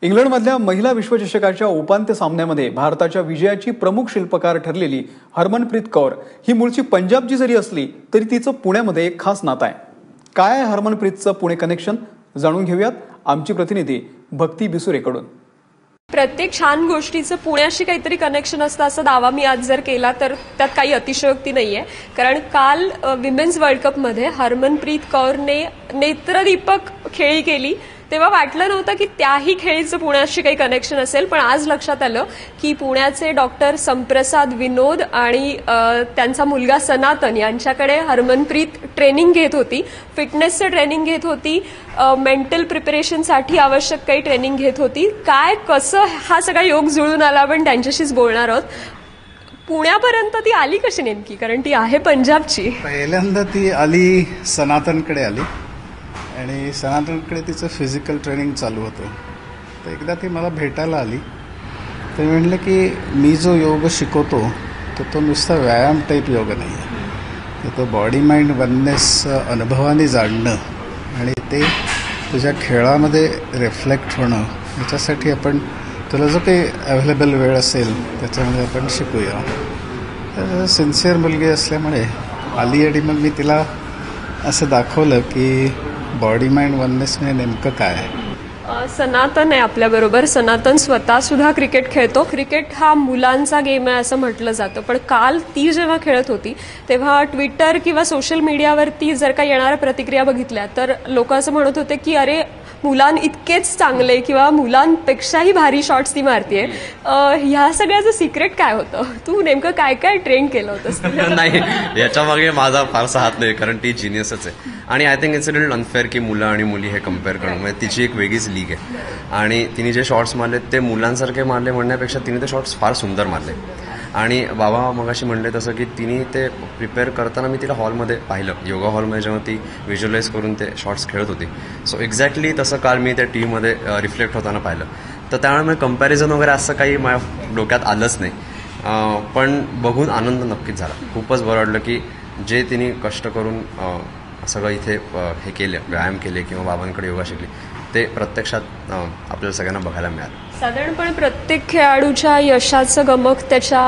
इंग्लंडमधल्या महिला विश्वचषकाच्या उपांत्य सामन्यामध्ये भारताच्या विजयाची प्रमुख शिल्पकार ठरलेली हरमनप्रीत कौर ही मूळची पंजाबची जरी असली तरी तिचं पुण्यामध्ये एक खास नातं आहे. काय आहे हरमनप्रीतचं पुणे कनेक्शन जाणून घेऊयात आमची प्रतिनिधी भक्ती बिसुरेकडून. प्रत्येक छान गोष्टीचं पुण्याशी काहीतरी कनेक्शन असतं असा दावा मी आज जर केला तर त्यात काही अतिशयोक्ती नाहीये. कारण काल विमेन्स वर्ल्ड कपमध्ये हरमनप्रीत कौरने नेत्रदीपक खेळी केली तेव्हा वाटलं नव्हतं की त्याही खेळीचं पुण्याशी काही कनेक्शन असेल. पण आज लक्षात आलं की पुण्याचे डॉक्टर संप्रसाद विनोद आणि त्यांचा मुलगा सनातन यांच्याकडे हरमनप्रीत ट्रेनिंग घेत होती, फिटनेसचं ट्रेनिंग घेत होती, मेंटल प्रिपरेशनसाठी आवश्यक काही ट्रेनिंग घेत होती. काय कसं हा सगळा योग जुळून आला आपण त्यांच्याशीच बोलणार आहोत. पुण्यापर्यंत ती आली कशी नेमकी, कारण ती आहे पंजाबची. पहिल्यांदा ती आली सनातनकडे आली आणि सनातनकडे तिचं फिजिकल ट्रेनिंग चालू होतं. तर एकदा ती मला भेटायला आली. ते म्हणलं की मी जो योग शिकवतो तो नुसता व्यायाम टाईप योग नाही आहे, तर तो बॉडी माइंड वननेस अनुभवाने जाणणं आणि ते तुझ्या खेळामध्ये रिफ्लेक्ट होणं, याच्यासाठी आपण तुला जो काही अवेलेबल वेळ असेल त्याच्यामध्ये आपण शिकूया. तर सिन्सिअर मुलगी असल्यामुळे आली आणि मग मी तिला असं दाखवलं की बॉडी माइंड वननेस म्हणजे नेमकं काय आहे. सनातन आहे आपल्याबरोबर. सनातन स्वतः सुद्धा क्रिकेट खेळतो. क्रिकेट हा मुलांचा गेम आहे असं म्हटलं जातं. पण काल ती जेव्हा खेळत होती तेव्हा ट्विटर किंवा सोशल मीडियावरती जर का येणाऱ्या प्रतिक्रिया बघितल्या तर लोक असं म्हणत होते की अरे मुलां इतकेच चांगले किंवा मुलांपेक्षाही भारी शॉट्स ती मारतीये. ह्या सगळ्याचं सिक्रेट काय होतं? तू नेमकं काय काय ट्रेन केलं होतंस? नाही, याच्या मागे माझा फारसा हात नाही, कारण ती जिनियसच आहे. आणि I think it's a little unfair की मुलं आणि मुली हे कम्पेअर करणं. म्हणजे तिची एक वेगळीच लीग आहे आणि तिने जे शॉट्स मारले ते मुलांसारखे मारले म्हणण्यापेक्षा तिने ते शॉट्स फार सुंदर मारले. आणि बाबा मगाशी म्हणले तसं की तिने ते प्रिपेअर करताना मी तिला हॉलमध्ये पाहिलं, योगा हॉलमध्ये जेव्हा ती व्हिज्युअलाइज करून ते शॉट्स खेळत होती. सो एक्झॅक्टली तसं काल मी त्या टीममध्ये रिफ्लेक्ट होताना पाहिलं. तर त्यामुळे कंपॅरिझन वगैरे असं काही माझ्या डोक्यात आलंच नाही. पण बघून आनंद नक्कीच झाला. खूपच बरं वाटलं की जे तिने कष्ट करून सगळं इथे हे केलं, व्यायाम केले किंवा बाबांकडे योगा शिकले, ते प्रत्यक्षात आपल्याला सगळ्यांना बघायला मिळालं. साधारणपणे प्रत्येक खेळाडूच्या यशाचं गमक त्याच्या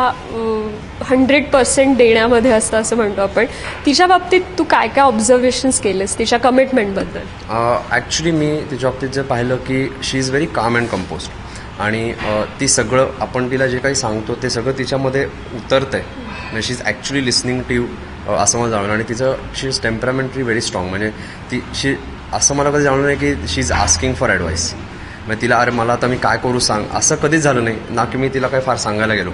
100% देण्यामध्ये असतं असं म्हणतो आपण. तिच्या बाबतीत तू काय काय ऑब्झर्वेशन्स केलेस तिच्या कमिटमेंटबद्दल? ॲक्च्युली मी तिच्या बाबतीत जे पाहिलं की she is very calm and composed. आणि ती सगळं आपण तिला जे काही सांगतो ते सगळं तिच्यामध्ये उतरतंय. म्हणजे शी इज ॲक्च्युली लिसनिंग टू असं मला जाणवलं. आणि तिचं शी इज टेम्परामेंटली व्हेरी स्ट्रॉंग. म्हणजे शी असं मला कधी जाणवलं नाही की she is asking for advice. म्हणजे तिला अरे मला आता मी काय करू सांग असं कधीच झालं नाही, ना की मी तिला काही फार सांगायला गेलो.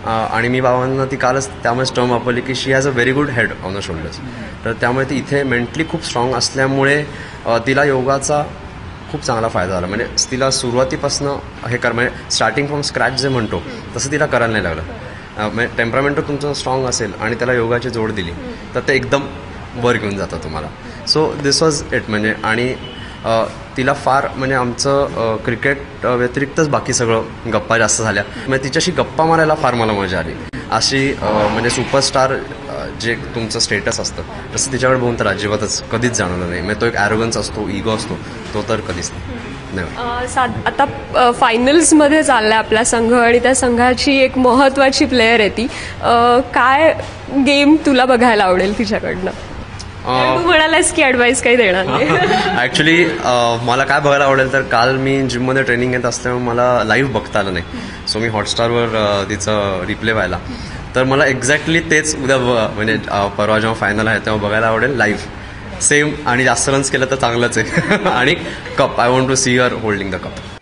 आणि मी बाबांना ती कालच त्यामुळेच टर्म वापरली की she has a very good head on the shoulders. तर त्यामुळे ती इथे मेंटली खूप स्ट्रॉंग असल्यामुळे तिला योगाचा खूप चांगला फायदा झाला. म्हणजे तिला सुरुवातीपासून हे म्हणजे स्टार्टिंग फ्रॉम स्क्रॅच जे म्हणतो तसं तिला करायला नाही लागलं. म्हणजे टेम्परामेंट तुमचं स्ट्रॉंग असेल आणि त्याला योगाची जोड दिली तर ते एकदम वर घेऊन जातं तुम्हाला. So this was it. म्हणजे आणि तिला फार म्हणजे आमचं क्रिकेट व्यतिरिक्तच बाकी सगळं गप्पा जास्त झाल्या. म्हणजे तिच्याशी गप्पा मारायला फार मला मजा आली. अशी म्हणजे सुपरस्टार जे तुमचं स्टेटस असतं तसं तिच्याकडे बघून तर अजिबातच कधीच जाणवलं नाही. म्हणजे तो एक ॲरोगन्स असतो, इगो असतो, तो तर कधीच नाही. आता फायनल्समध्ये चाललाय आपला संघ आणि त्या संघाची एक महत्वाची प्लेयर आहे ती. काय गेम तुला बघायला आवडेल तिच्याकडनं? तू म्हणालास की ॲडवाईस काही देणार नाही. ॲक्च्युली मला काय बघायला आवडेल तर काल मी जिममध्ये ट्रेनिंग घेत असल्यामुळे मला लाईव्ह बघता आलं नाही. सो मी हॉटस्टारवर तिचं रिप्ले व्हायला, तर मला एक्झॅक्टली तेच उद्या म्हणजे परवा जेव्हा फायनल आहे तेव्हा बघायला आवडेल लाईव्ह सेम. आणि जास्त रन्स केलं तर चांगलंच आहे. आणि cup I want to see her holding the cup.